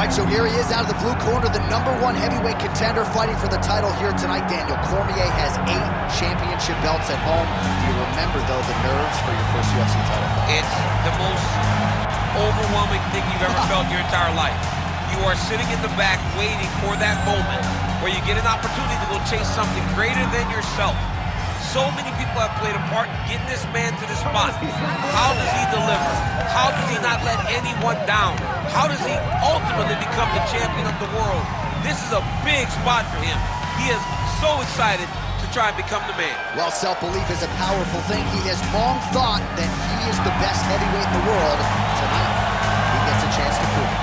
right, so here he is out of the blue corner, the #1 heavyweight contender fighting for the title here tonight. Daniel Cormier has 8 championship belts at home. Do you remember, though, the nerves for your first UFC title fight? It's the most overwhelming thing you've ever felt in your entire life. You are sitting in the back waiting for that moment where you get an opportunity to go chase something greater than yourself. So many people have played a part in getting this man to this spot. How does he deliver? How does he not let anyone down? How does he ultimately become the champion of the world? This is a big spot for him. He is so excited to try and become the man. Well, self-belief is a powerful thing. He has long thought that he is the best heavyweight in the world. Tonight, he gets a chance to prove it.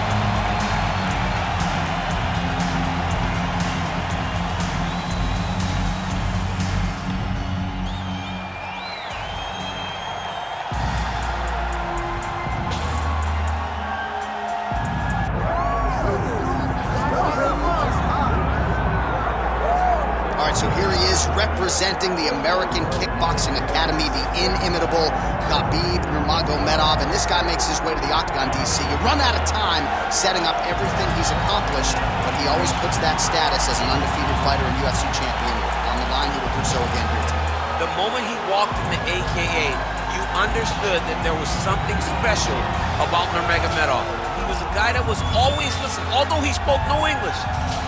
So here he is representing the American Kickboxing Academy, the inimitable Khabib Nurmagomedov, and this guy makes his way to the Octagon, DC. You run out of time setting up everything he's accomplished, but he always puts that status as an undefeated fighter and UFC champion on the line. He will do so again here tonight. The moment he walked in the AKA, you understood that there was something special about Nurmagomedov. He was a guy that was always listening. Although he spoke no English,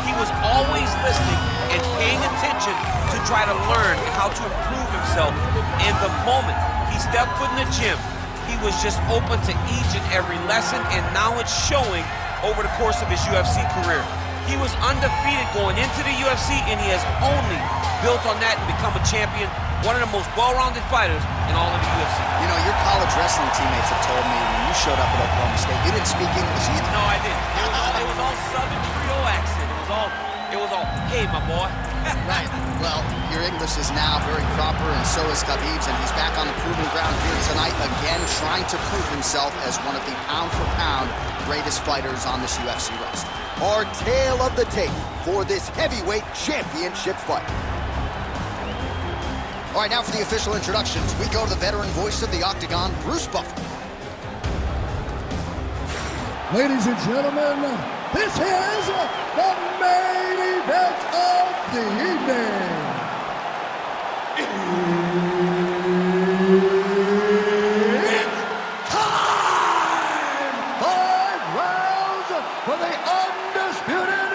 he was always listening and paying attention to try to learn how to improve himself. And the moment he stepped foot in the gym, he was just open to each and every lesson, and now it's showing over the course of his UFC career. He was undefeated going into the UFC, and he has only built on that and become a champion, one of the most well-rounded fighters in all of the UFC. You know, your college wrestling teammates have told me when you showed up at Oklahoma State, you didn't speak English either. No, I didn't. It was all Southern Creole accent. It was all, hey, my boy. Right. Well, your English is now very proper, and so is Khabib's, and he's back on the proving ground here tonight, again trying to prove himself as one of the pound-for-pound greatest fighters on this UFC roster. Our tale of the tape for this heavyweight championship fight. All right, now for the official introductions, we go to the veteran voice of the Octagon, Bruce Buffer. Ladies and gentlemen, this is the main event of the evening. It's time! 5 rounds for the undisputed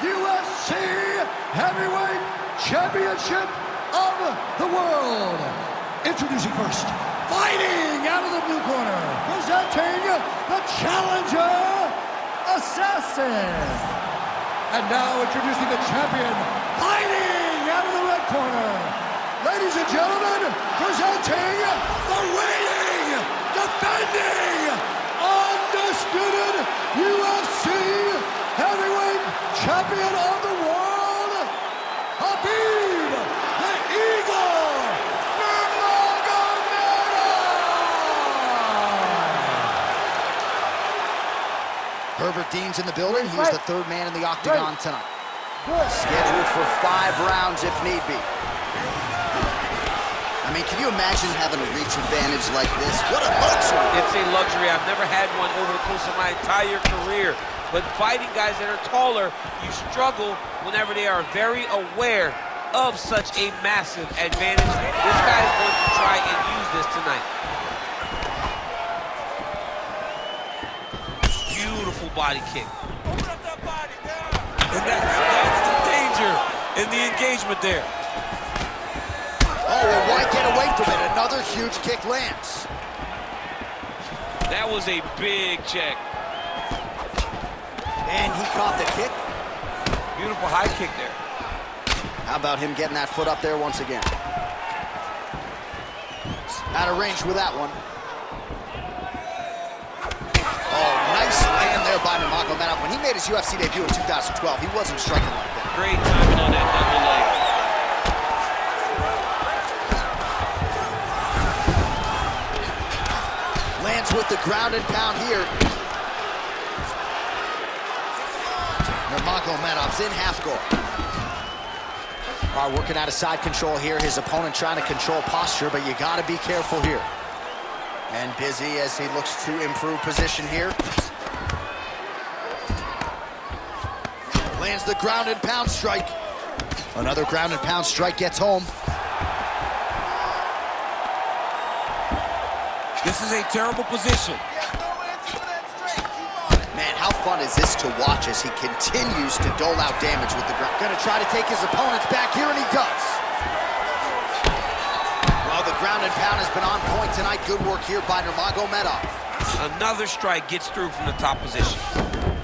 UFC Heavyweight Championship of the world. Introducing first, fighting out of the blue corner, presenting the challenger, Assassin. And now introducing the champion, fighting out of the red corner. Ladies and gentlemen, presenting the reigning, defending, undisputed UFC Heavyweight Champion of the world, Khabib the Eagle Herbert Dean's in the building. He's the third man in the Octagon tonight. Scheduled for 5 rounds if need be. I mean, can you imagine having a reach advantage like this? What a luxury! It's a luxury. I've never had one over the course of my entire career. But fighting guys that are taller, you struggle whenever they are very aware of such a massive advantage. This guy is going to try and use this tonight. Beautiful body kick. Open up that body, and that's the danger in the engagement there. Oh, well, why get away from it? Another huge kick lands. That was a big check. And he caught the kick. Beautiful high kick there. How about him getting that foot up there once again? Out of range with that one. Oh, nice land there by Nurmagomedov. When he made his UFC debut in 2012, he wasn't striking like that. Great timing on that double leg. Lands with the ground and pound here. Nurmagomedov's in half guard. All right, working out of side control here. His opponent trying to control posture, but you got to be careful here. And busy as he looks to improve position here. Lands the ground and pound strike. Another ground and pound strike gets home. This is a terrible position. Man, how fun is this to watch as he continues to dole out damage with the ground. Gonna try to take his opponents back here, and he does. Well, the ground and pound has been on point tonight. Good work here by Nurmagomedov. Another strike gets through from the top position.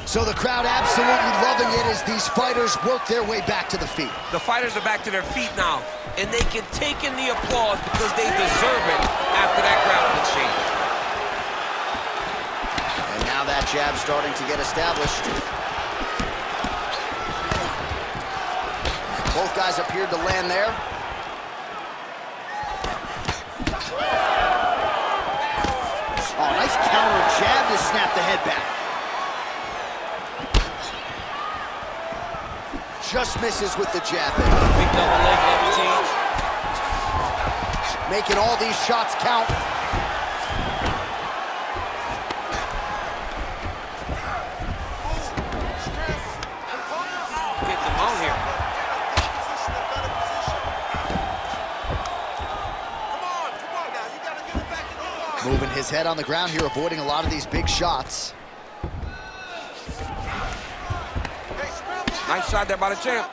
So the crowd absolutely loving it as these fighters work their way back to the feet. The fighters are back to their feet now, and they can take in the applause because they deserve it after that grappling exchange. And now that jab starting to get established. Both guys appeared to land there. Oh, nice counter jab to snap the head back. Just misses with the jab. Big double leg exchange. Making all these shots count. Getting them out here. Moving his head on the ground here, avoiding a lot of these big shots. Nice shot there by the champ.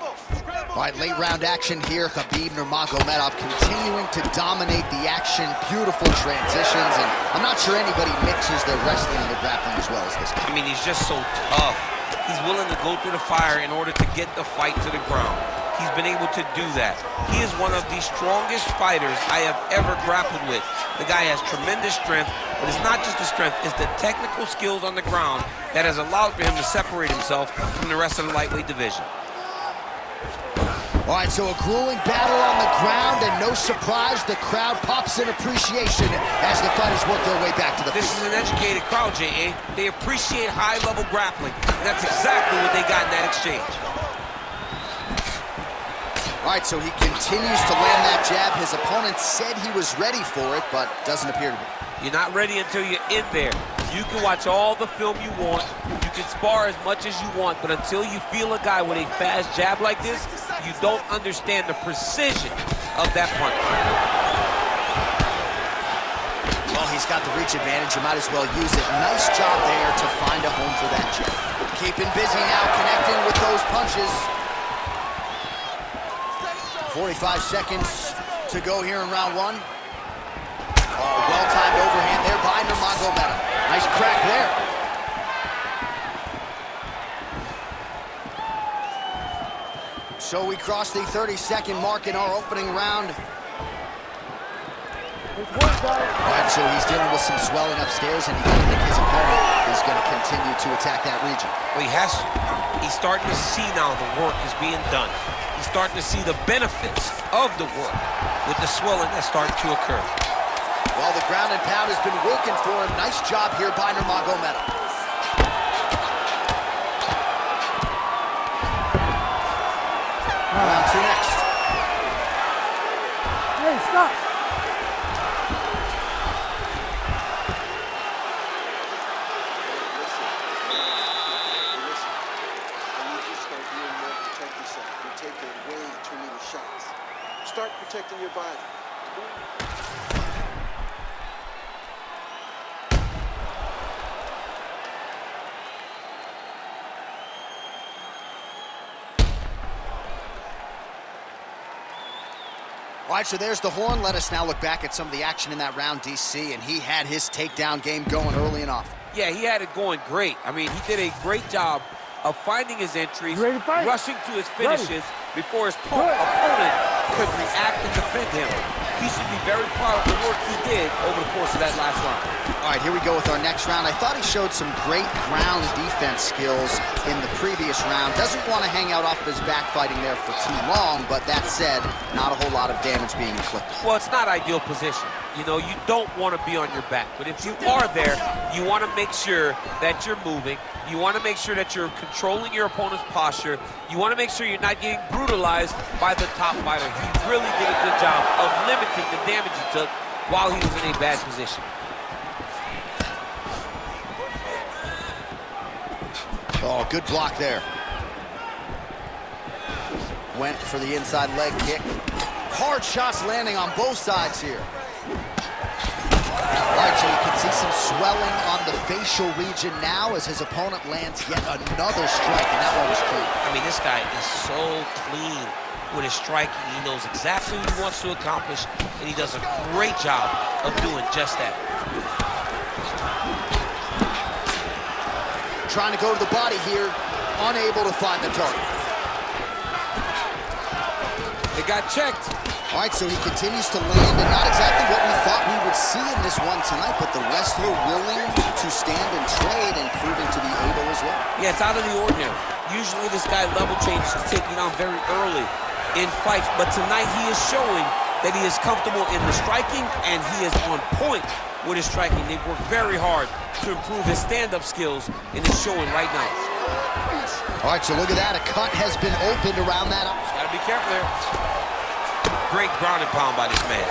All right, late round action here. Khabib Nurmagomedov continuing to dominate the action. Beautiful transitions, and I'm not sure anybody mixes their wrestling and their grappling as well as this guy. I mean, he's just so tough. He's willing to go through the fire in order to get the fight to the ground. He's been able to do that. He is one of the strongest fighters I have ever grappled with. The guy has tremendous strength, but it's not just the strength, it's the technical skills on the ground that has allowed for him to separate himself from the rest of the lightweight division. All right, so a grueling battle on the ground, and no surprise, the crowd pops in appreciation as the fighters work their way back to the This feet. is an educated crowd, J.A. They appreciate high-level grappling, and that's exactly what they got in that exchange. All right, so he continues to land that jab. His opponent said he was ready for it, but doesn't appear to be. You're not ready until you're in there. You can watch all the film you want. You can spar as much as you want, but until you feel a guy with a fast jab like this, you don't understand the precision of that punch. Well, he's got the reach advantage. You might as well use it. Nice job there to find a home for that jab. Keeping busy now, connecting with those punches. 45 seconds to go here in round one. Oh, well-timed overhand there by Nurmagomedov. Nice crack there. So we cross the 30-second mark in our opening round. All right, so he's dealing with some swelling upstairs, and he doesn't think his opponent is going to continue to attack that region. Well, he has to. He's starting to see now the work is being done. He's starting to see the benefits of the work with the swelling that's starting to occur. Well, the ground and pound has been working for him. Nice job here by Nurmagomedov. Round two next. Hey, stop. Start protecting your body. All right, so there's the horn. Let us now look back at some of the action in that round, DC, and he had his takedown game going early and often. Yeah, he had it going great. I mean, he did a great job of finding his entries, rushing to his finishes before his opponent could react and defend him. He should be very proud of the work he did over the course of that last round. All right, here we go with our next round. I thought he showed some great ground defense skills in the previous round. Doesn't want to hang out off of his back fighting there for too long, but that said, not a whole lot of damage being inflicted. Well, it's not ideal position. You know, you don't want to be on your back, but if you are there, you want to make sure that you're moving. You want to make sure that you're controlling your opponent's posture. You want to make sure you're not getting brutalized by the top fighter. He really did a good job of limiting the damage he took while he was in a bad position. Oh, good block there. Went for the inside leg kick. Hard shots landing on both sides here. All right, so you can see some swelling on the facial region now as his opponent lands yet another strike, and that one was clean. I mean, this guy is so clean with his striking. He knows exactly what he wants to accomplish, and he does a great job of doing just that. Trying to go to the body here, unable to find the target. It got checked. All right, so he continues to land, and not exactly what we thought we would see in this one tonight, but the wrestler willing to stand and trade and proving to be able as well. Yeah, it's out of the ordinary. Usually this guy level changes to taking on very early in fights, but tonight he is showing that he is comfortable in the striking, and he is on point with his striking. They've worked very hard to improve his stand-up skills, and it's showing right now. All right, so look at that. A cut has been opened around that. Just gotta be careful there. Great ground and pound by this man.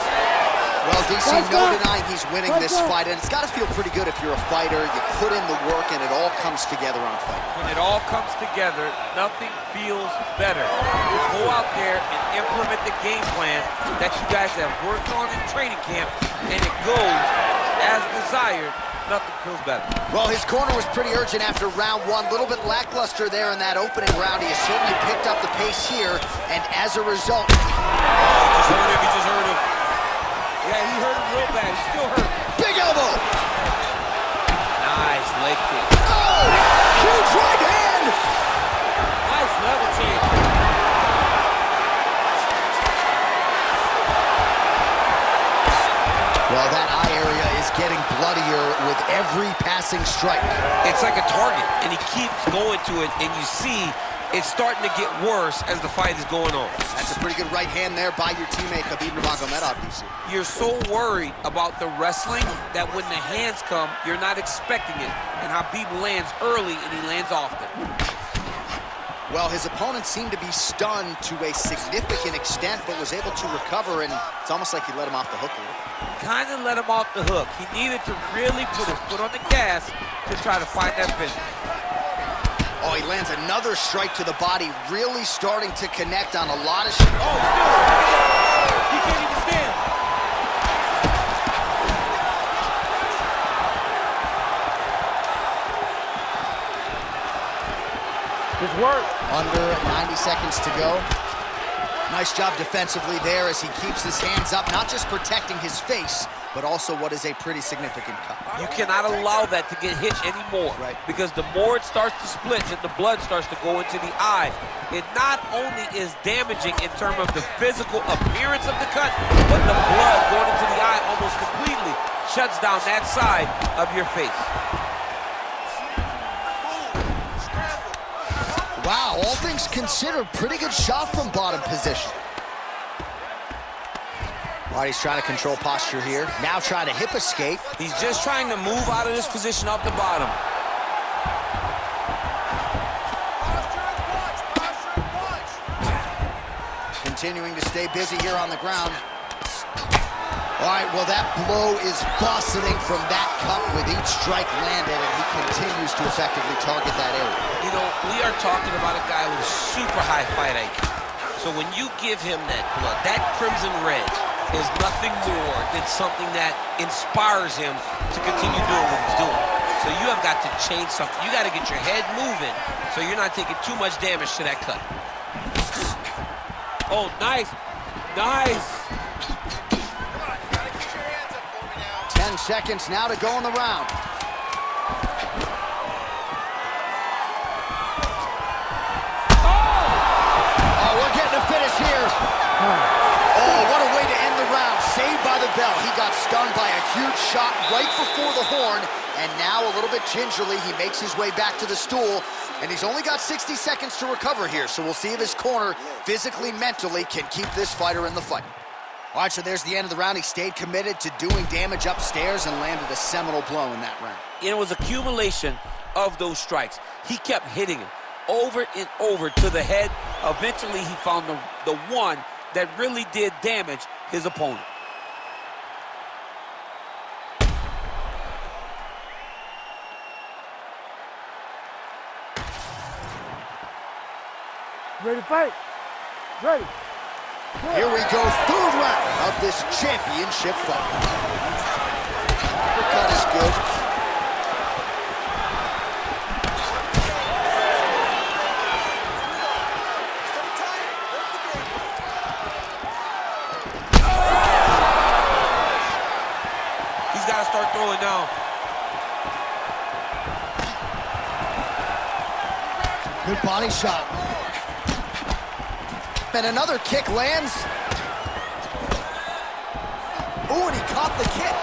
Well, DC, no denying he's winning this fight, and it's got to feel pretty good if you're a fighter. You put in the work, and it all comes together on fight. When it all comes together, nothing feels better. You go out there and implement the game plan that you guys have worked on in training camp, and it goes as desired. Nothing feels better. Well, his corner was pretty urgent after round one. A little bit lackluster there in that opening round. He has certainly picked up the pace here, and as a result... Oh, he just heard him. He just heard him. Yeah, he hurt him real bad. He's still hurt. Big elbow! Nice leg kick. Oh! Huge right hand! Nice level change. Well, that eye area is getting bloodier with every passing strike. It's like a target, and he keeps going to it, and you see it's starting to get worse as the fight is going on. That's a pretty good right hand there by your teammate, Khabib Nurmagomedov, DC. You're so worried about the wrestling that when the hands come, you're not expecting it. And Khabib lands early, and he lands often. Well, his opponent seemed to be stunned to a significant extent, but was able to recover, and it's almost like he let him off the hook a little. Kind of let him off the hook. He needed to really put his foot on the gas to try to find that finish. Oh, he lands another strike to the body, really starting to connect on a lot of... Oh, he can't even stand. Good work. Under 90 seconds to go. Nice job defensively there as he keeps his hands up, not just protecting his face, but also what is a pretty significant cut. You cannot allow that to get hit anymore. Right. Because the more it starts to split and the blood starts to go into the eye, it not only is damaging in terms of the physical appearance of the cut, but the blood going into the eye almost completely shuts down that side of your face. Wow, all things considered, pretty good shot from bottom position. All right, he's trying to control posture here. Now trying to hip escape. He's just trying to move out of this position off the bottom. Continuing to stay busy here on the ground. All right, well, that blow is bursting from that cup with each strike landed, and he continues to effectively target that area. You know, we are talking about a guy with a super high fight IQ. So when you give him that blood, that crimson red is nothing more than something that inspires him to continue doing what he's doing. So you have got to change something. You got to get your head moving so you're not taking too much damage to that cut. Oh, nice. Nice. 10 seconds now to go in the round. Oh, we're getting a finish here. Oh, what a way to end the round. Saved by the bell. He got stunned by a huge shot right before the horn, and now a little bit gingerly, he makes his way back to the stool, and he's only got 60 seconds to recover here, so we'll see if his corner, physically, mentally, can keep this fighter in the fight. All right, so there's the end of the round. He stayed committed to doing damage upstairs and landed a seminal blow in that round. It was accumulation of those strikes. He kept hitting him over and over to the head. Eventually, he found the one that really did damage his opponent. Ready to fight? Ready. Here we go, third round of this championship fight. Uppercut is good. He's got to start throwing now. Good body shot. And another kick lands. Ooh, and he caught the kick.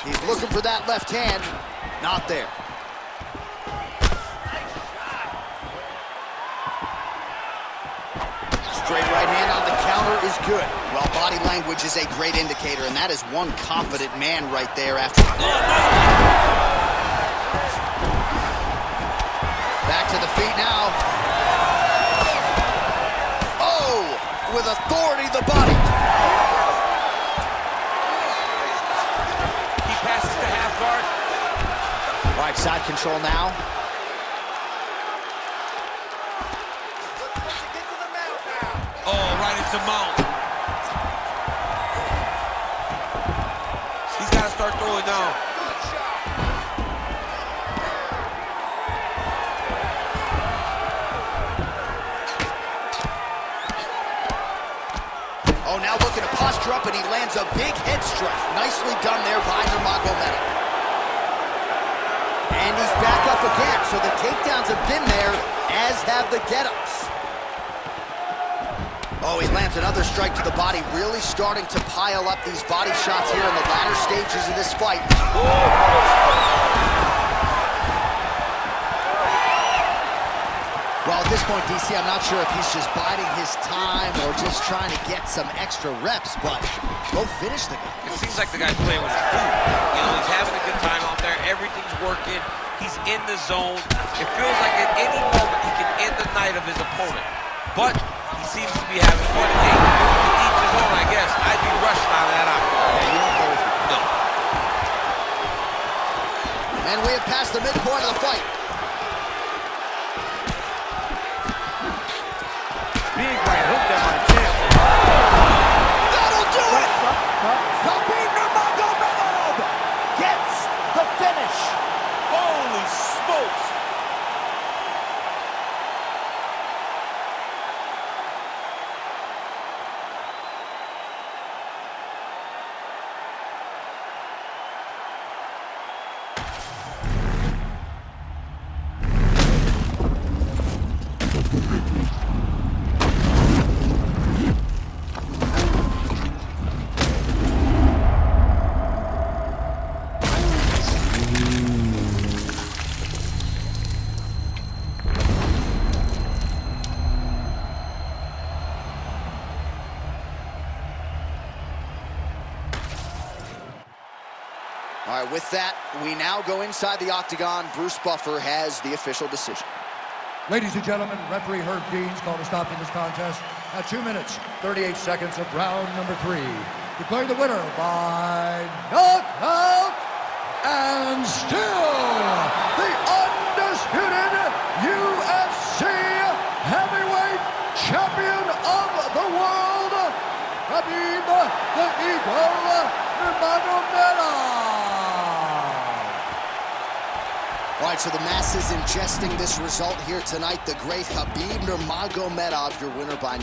He's looking for that left hand. Not there. Straight right hand on the counter is good. Well, body language is a great indicator, and that is one confident man right there after. Back to the feet now. Oh, with authority, the body. He passes the half guard. All right, side control now. Oh, right into mount. He's got to start throwing now. Oh, now looking to posture up, and he lands a big head strike. Nicely done there by Nurmagomedov. And he's back up again, so the takedowns have been there, as have the get-ups. Oh, he lands another strike to the body, really starting to pile up these body shots here in the latter stages of this fight. Well, at this point, DC, I'm not sure if he's just biding his time or just trying to get some extra reps, but go finish the guy. It seems like the guy's playing with his food. You know, he's having a good time out there. Everything's working. He's in the zone. It feels like at any moment he can end the night of his opponent. But he seems to be having fun. Hey, to each his own, I guess. I'd be rushed out of that octagon. Yeah, you don't go with it. No. And we have passed the midpoint of the fight. Big right hook there by Champ. That'll do it! Khabib Nurmagomedov gets the finish. Holy smokes! All right, with that, we now go inside the octagon. Bruce Buffer has the official decision. Ladies and gentlemen, referee Herb Dean's called a stop to this contest at 2 minutes, 38 seconds of round number 3. Declaring the winner by knockout and still the undisputed UFC heavyweight champion of the world, Khabib the Eagle Nurmagomedov. All right, so the masses ingesting this result here tonight. The great Khabib Nurmagomedov, your winner by